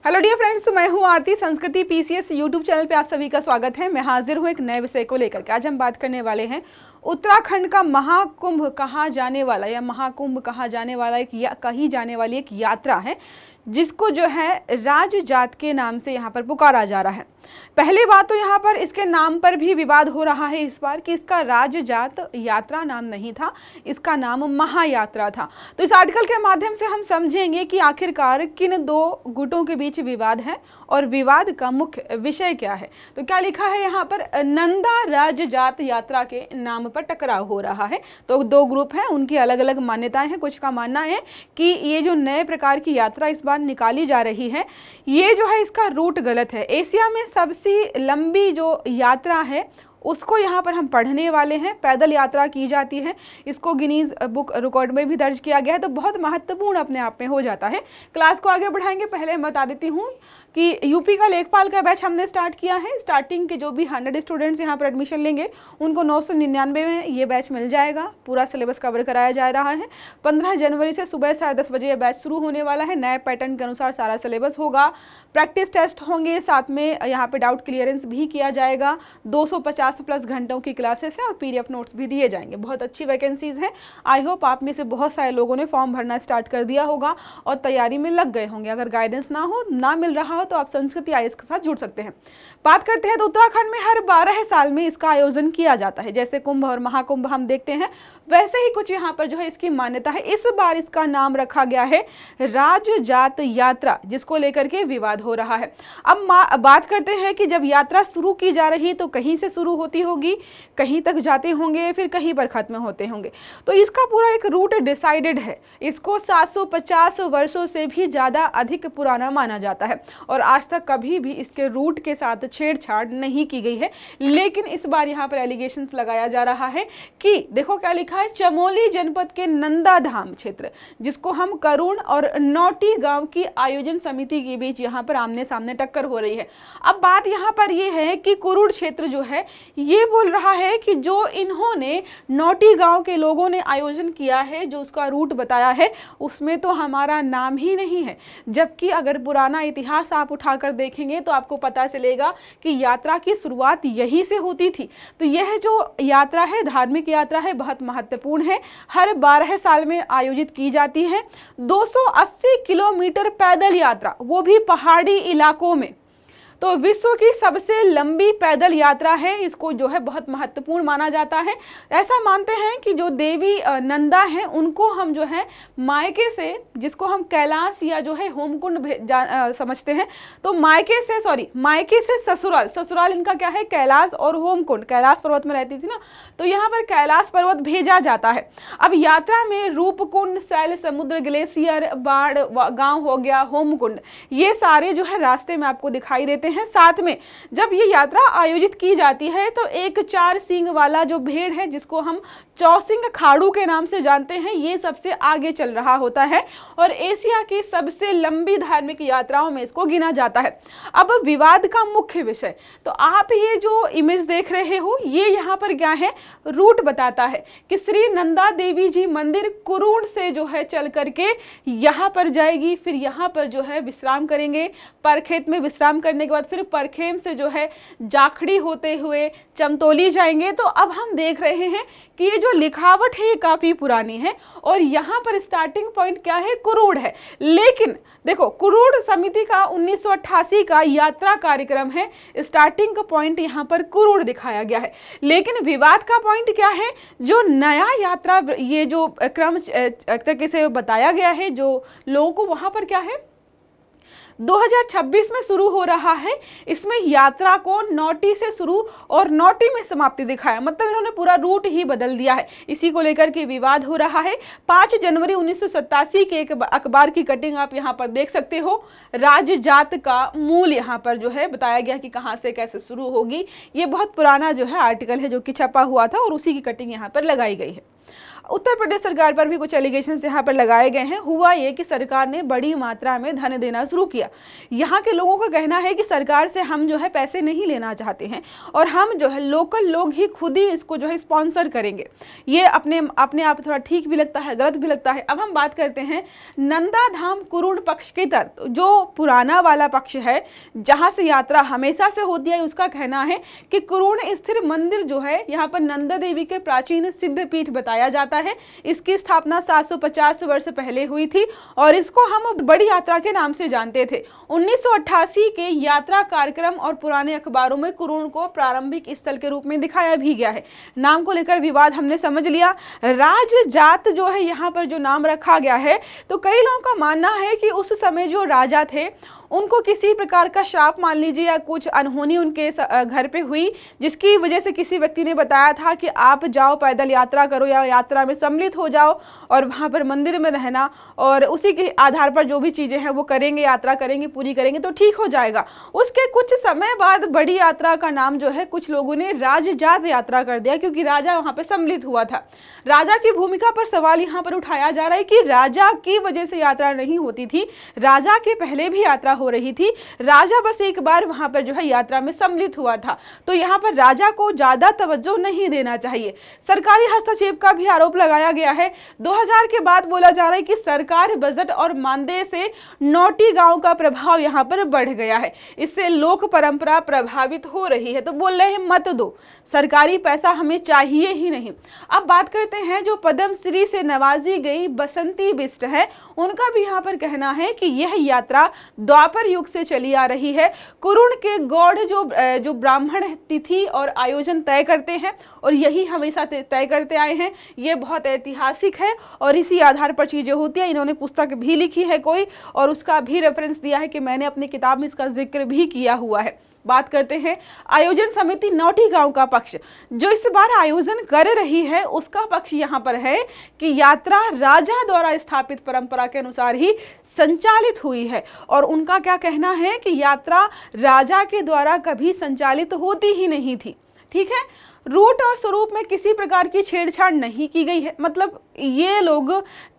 Hello dear friends, मैं हूं आरती। संस्कृति पीसीएस यूट्यूब चैनल पे आप सभी का स्वागत है। मैं हाजिर हूं एक नए विषय को लेकर के। आज हम बात करने वाले हैं उत्तराखंड का महाकुंभ कहा जाने वाला या महाकुंभ कहा जाने वाला कही जाने वाली एक यात्रा है जिसको जो है राज जात के नाम से यहाँ पर पुकारा जा रहा है। पहली बात तो यहाँ पर इसके नाम पर भी विवाद हो रहा है इस बार कि इसका राज जात यात्रा नाम नहीं था, इसका नाम महायात्रा था। तो इस आर्टिकल के माध्यम से हम समझेंगे कि आखिरकार किन दो गुटों के बीच विवाद है और विवाद का मुख्य विषय क्या है। तो क्या लिखा है यहाँ पर, नंदा राज जात यात्रा के नाम पर टकराव हो रहा है। तो दो ग्रुप हैं, उनकी अलग अलग मान्यताएं हैं। कुछ का मानना है कि ये जो नए प्रकार की यात्रा इस बार निकाली जा रही है, ये जो है इसका रूट गलत है। एशिया में सबसे लंबी जो यात्रा है उसको यहाँ पर हम पढ़ने वाले हैं। पैदल यात्रा की जाती है, इसको गिनीज बुक रिकॉर्ड में भी दर्ज किया गया है, तो बहुत महत्वपूर्ण अपने आप में हो जाता है। क्लास को आगे बढ़ाएंगे, पहले मैं बता देती हूँ कि यूपी का लेखपाल का बैच हमने स्टार्ट किया है। स्टार्टिंग के जो भी 100 स्टूडेंट्स यहाँ पर एडमिशन लेंगे उनको 999 में ये बैच मिल जाएगा। पूरा सिलेबस कवर कराया जा रहा है। 15 जनवरी से सुबह 10:30 बजे ये बैच शुरू होने वाला है। नए पैटर्न के अनुसार सारा सिलेबस होगा, प्रैक्टिस टेस्ट होंगे, साथ में यहाँ पे डाउट क्लियरेंस भी किया जाएगा। 250 प्लस घंटों की क्लासेस है और पीडीएफ नोट्स भी दिए जाएंगे। बहुत अच्छी वैकेंसीज हैं। आई होप आप में से बहुत सारे लोगों ने फॉर्म भरना स्टार्ट कर दिया होगा और तैयारी में लग गए होंगे। अगर गाइडेंस ना मिल रहा हो तो आप संस्कृति आईएएस के साथ जुड़ सकते हैं। बात करते हैं तो उत्तराखंड में हर 12 साल में इसका आयोजन किया जाता है। जैसे कुंभ और महाकुंभ हम देखते हैं, वैसे ही कुछ यहाँ पर जो है इसकी मान्यता है। इस बार इसका नाम रखा गया है राज जात यात्रा, जिसको लेकर के विवाद हो रहा है। अब बात करते हैं कि जब यात्रा शुरू की जा रही तो कहीं से शुरू होती होगी, कहीं तक जाते होंगे, फिर कहीं पर खत्म होते होंगे। तो इसका पूरा एक रूट डिसाइडेड है। इसको 750 वर्षों से भी ज्यादा अधिक पुराना माना जाता है और आज तक कभी भी इसके रूट के साथ छेड़छाड़ नहीं की गई है। लेकिन इस बार यहाँ पर एलिगेशंस लगाया जा रहा है कि देखो क्या लिखा है, चमोली जनपद के नंदा धाम क्षेत्र, जिसको हम करुण और नौटी गांव की आयोजन समिति के बीच यहाँ पर आमने सामने टक्कर हो रही है। अब बात यहाँ पर यह है कि कुरुड़ क्षेत्र जो है ये बोल रहा है कि जो इन्होंने नौटी गांव के लोगों ने आयोजन किया है, जो उसका रूट बताया है, उसमें तो हमारा नाम ही नहीं है। जबकि अगर पुराना इतिहास आप उठाकर देखेंगे तो आपको पता चलेगा कि यात्रा की शुरुआत यहीं से होती थी। तो यह जो यात्रा है, धार्मिक यात्रा है, बहुत महत्वपूर्ण है। हर 12 साल में आयोजित की जाती है। 280 किलोमीटर पैदल यात्रा, वो भी पहाड़ी इलाकों में। तो विश्व की सबसे लंबी पैदल यात्रा है। इसको जो है बहुत महत्वपूर्ण माना जाता है। ऐसा मानते हैं कि जो देवी नंदा हैं उनको हम जो है मायके से, जिसको हम कैलाश या जो है होमकुंड समझते हैं, तो मायके से ससुराल इनका क्या है, कैलाश और होमकुंड। कैलाश पर्वत में रहती थी ना, तो यहाँ पर कैलाश पर्वत भेजा जाता है। अब यात्रा में रूपकुंड, शैल समुद्र, ग्लेशियर, बाढ़ गांव हो गया, होमकुंड, ये सारे जो है रास्ते में आपको दिखाई देते हैं। साथ में जब ये यात्रा आयोजित की जाती है तो एक 4 सींग वाला जो भेड़ है, जिसको हम चौसिंग खाड़ू के नाम से जानते हैं, ये सबसे आगे चल रहा होता है और एशिया की सबसे लंबी धार्मिक यात्राओं में इसको गिना जाता है। अब विवाद का मुख्य विषय, तो आप ये जो इमेज देख रहे हो, ये यहाँ पर क्या है, रूट बताता है कि श्री नंदा देवी जी मंदिर कुरुड़ से जो है चल करके यहाँ पर जाएगी, फिर यहाँ पर जो है विश्राम करेंगे। परखेत में विश्राम करने के बाद फिर परखेम से जो है जाखड़ी होते हुए चमतौली जाएंगे। तो अब हम देख रहे हैं कि ये जो लिखावट है ये काफी पुरानी है और यहाँ पर स्टार्टिंग पॉइंट क्या है, कुरुड़ है। लेकिन देखो, कुरुड़ समिति का 1988 का यात्रा कार्यक्रम है, स्टार्टिंग का पॉइंट यहाँ पर कुरुड़ दिखाया गया है। लेकिन विवाद का पॉइंट क्या है, जो नया यात्रा ये जो क्रम तरीके से बताया गया है, जो लोगों को वहां पर क्या है 2026 में शुरू हो रहा है। इसमें यात्रा को नौटी से शुरू और नौटी में समाप्ति दिखाया, मतलब इन्होंने पूरा रूट ही बदल दिया है। इसी को लेकर के विवाद हो रहा है। 5 जनवरी 1987 के एक अखबार की कटिंग आप यहाँ पर देख सकते हो। राज जात का मूल यहाँ पर जो है बताया गया कि कहाँ से कैसे शुरू होगी। ये बहुत पुराना जो है आर्टिकल है जो कि छपा हुआ था और उसी की कटिंग यहाँ पर लगाई गई है। उत्तर प्रदेश सरकार पर भी कुछ एलिगेशन यहाँ पर लगाए गए हैं। हुआ ये कि सरकार ने बड़ी मात्रा में धन देना शुरू किया। यहाँ के लोगों का कहना है कि सरकार से हम जो है पैसे नहीं लेना चाहते हैं और हम जो है लोकल लोग ही खुद ही इसको जो है स्पॉन्सर करेंगे। ये अपने आप थोड़ा ठीक भी लगता है, गलत भी लगता है। अब हम बात करते हैं नंदा धाम कुरुण पक्ष के तर्क, जो पुराना वाला पक्ष है जहाँ से यात्रा हमेशा से होती है। उसका कहना है कि कुरुण स्थिर मंदिर जो है यहाँ पर नंदा देवी के प्राचीन सिद्ध पीठ बताया जाता है। इसकी स्थापना 750 वर्ष पहले हुई थी और इसको हम बड़ी यात्रा के नाम से जानते थे। 1988 के यात्रा कार्यक्रम और पुराने अखबारों में कुरुण को प्रारंभिक स्थल के रूप में दिखाया भी गया है। नाम को लेकर विवाद हमने समझ लिया। राज जात जो है यहाँ पर जो नाम रखा गया है, तो कई लोगों का मानना है कि उस समय जो राजा थे उनको किसी प्रकार का श्राप मान लीजिए या कुछ अनहोनी उनके घर पे हुई, जिसकी वजह से किसी व्यक्ति ने बताया था कि आप जाओ पैदल यात्रा करो या यात्रा में सम्मिलित हो जाओ और वहाँ पर मंदिर में रहना और उसी के आधार पर जो भी चीज़ें हैं वो करेंगे, यात्रा करेंगे, पूरी करेंगे तो ठीक हो जाएगा। उसके कुछ समय बाद बड़ी यात्रा का नाम जो है कुछ लोगों ने राजजात यात्रा कर दिया, क्योंकि राजा वहाँ पर सम्मिलित हुआ था। राजा की भूमिका पर सवाल यहाँ पर उठाया जा रहा है कि राजा की वजह से यात्रा नहीं होती थी, राजा के पहले भी यात्रा हो रही थी, राजा बस एक बार वहां पर जो है यात्रा में सम्मिलित हुआ था। तो यहाँ पर राजा को ज्यादा तवज्जो नहीं देना चाहिए। सरकारी हस्तक्षेप का भी आरोप लगाया गया है। 2000 के बाद बोला जा रहा है कि सरकार बजट और मानदेय से नौटी गांव का प्रभाव यहाँ पर बढ़ गया है, इससे लोक परंपरा प्रभावित हो रही है। तो बोल रहे हैं मत दो, सरकारी पैसा हमें चाहिए ही नहीं। अब बात करते हैं जो पद्मश्री से नवाजी गई बसंती बिष्ट है, उनका भी यहाँ पर कहना है कि यह यात्रा द्वापर युग से चली आ रही है। कुरुण के गौड़ जो ब्राह्मण तिथि और आयोजन तय करते हैं और यही हमेशा तय करते आए हैं। ये बहुत ऐतिहासिक है और इसी आधार पर चीजें होती है। इन्होंने पुस्तक भी लिखी है कोई और उसका भी रेफरेंस दिया है कि मैंने अपनी किताब में इसका जिक्र भी किया हुआ है। बात करते हैं आयोजन समिति नौटी गांव का पक्ष, जो इस बार आयोजन कर रही है उसका पक्ष यहाँ पर है कि यात्रा राजा द्वारा स्थापित परंपरा के अनुसार ही संचालित हुई है और उनका क्या कहना है कि यात्रा राजा के द्वारा कभी संचालित होती ही नहीं थी। ठीक है, रूट और स्वरूप में किसी प्रकार की छेड़छाड़ नहीं की गई है। मतलब ये लोग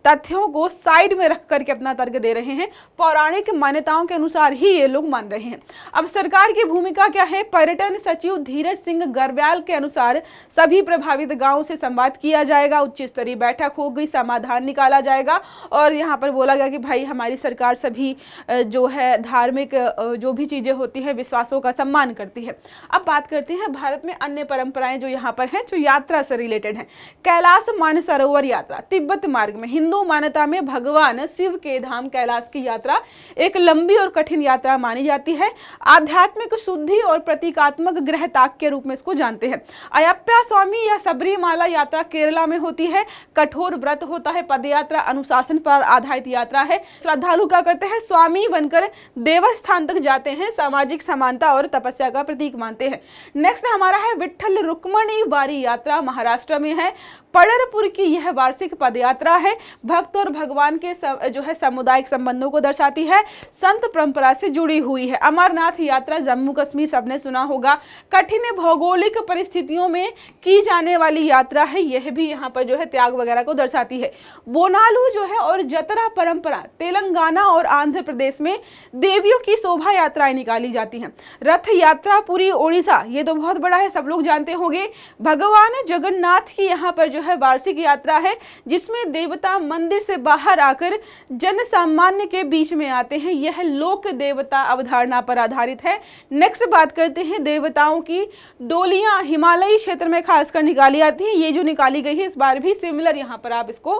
तथ्यों को साइड में रख करके अपना तर्क दे रहे हैं, पौराणिक मान्यताओं के अनुसार ही ये लोग मान रहे हैं। अब सरकार की भूमिका क्या है? पर्यटन सचिव धीरज सिंह गर्ब्याल के अनुसार सभी प्रभावित गांवों से संवाद किया जाएगा, उच्च स्तरीय बैठक होगी, समाधान निकाला जाएगा और यहाँ पर बोला गया कि भाई हमारी सरकार सभी जो है धार्मिक जो भी चीजें होती है विश्वासों का सम्मान करती है। अब बात करते हैं भारत में अन्य परंपराएं जो यहाँ पर हैं जो यात्रा से रिलेटेड हैं। कैलाश मानसरोवर यात्रा तिब्बत मार्ग में हिंदू मान्यता में भगवान शिव के धाम कैलाश की यात्रा एक लंबी और कठिन यात्रा मानी जाती है। आध्यात्मिक शुद्धि और प्रतीकात्मक ग्रह ताक के रूप में इसको जानते हैं। अयप्या स्वामी या सबरीमाला यात्रा केरला में होती है। कठोर व्रत होता है, पदयात्रा अनुशासन पर आधारित यात्रा है। श्रद्धालु क्या करते हैं? स्वामी बनकर देवस्थान तक जाते हैं, सामाजिक समानता और तपस्या का प्रतीक मानते हैं। नेक्स्ट हमारा है विठ्ठल रुक्मणी बारी यात्रा, महाराष्ट्र में है। पड़रपुर की यह वार्षिक पदयात्रा है, भक्त और भगवान के जो है सामुदायिक संबंधों को दर्शाती है, संत परंपरा से जुड़ी हुई है। अमरनाथ यात्रा जम्मू कश्मीर सबने सुना होगा, कठिन भौगोलिक परिस्थितियों में की जाने वाली यात्रा है, यह भी यहाँ पर जो है त्याग वगैरह को दर्शाती है। बोनालू जो है और जतरा परंपरा तेलंगाना और आंध्र प्रदेश में देवियों की शोभा यात्राएं निकाली जाती हैं। रथ यात्रा पूरी ओडिशा, ये तो बहुत बड़ा है, सब लोग जानते होंगे। भगवान जगन्नाथ की यहाँ पर जो है वार्षिक यात्रा है, जिसमें देवता मंदिर से बाहर आकर जन सामान्य के बीच में आते हैं। यह लोक देवता अवधारणा पर आधारित है। नेक्स्ट बात करते हैं देवताओं की डोलियां हिमालयी क्षेत्र में खासकर निकाली जाती हैं। ये जो निकाली गई है इस बार भी सिमिलर, यहाँ पर आप इसको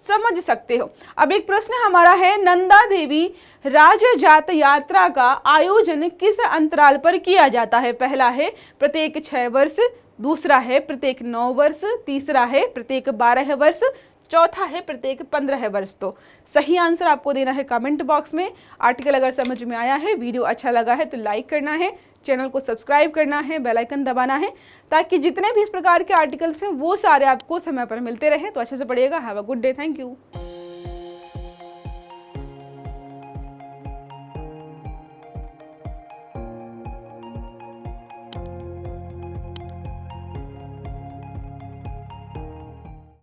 समझ सकते हो। अब एक प्रश्न हमारा है, नंदा देवी राजजात यात्रा का आयोजन किस अंतराल पर किया जाता है? पहला है प्रत्येक 6 वर्ष, दूसरा है प्रत्येक 9 वर्ष, तीसरा है प्रत्येक 12 वर्ष, चौथा है प्रत्येक 15 वर्ष। तो सही आंसर आपको देना है कमेंट बॉक्स में। आर्टिकल अगर समझ में आया है, वीडियो अच्छा लगा है तो लाइक करना है, चैनल को सब्सक्राइब करना है, बेल आइकन दबाना है, ताकि जितने भी इस प्रकार के आर्टिकल्स हैं वो सारे आपको समय पर मिलते रहें। तो अच्छे से पढ़िएगा। Have a good day. Thank you.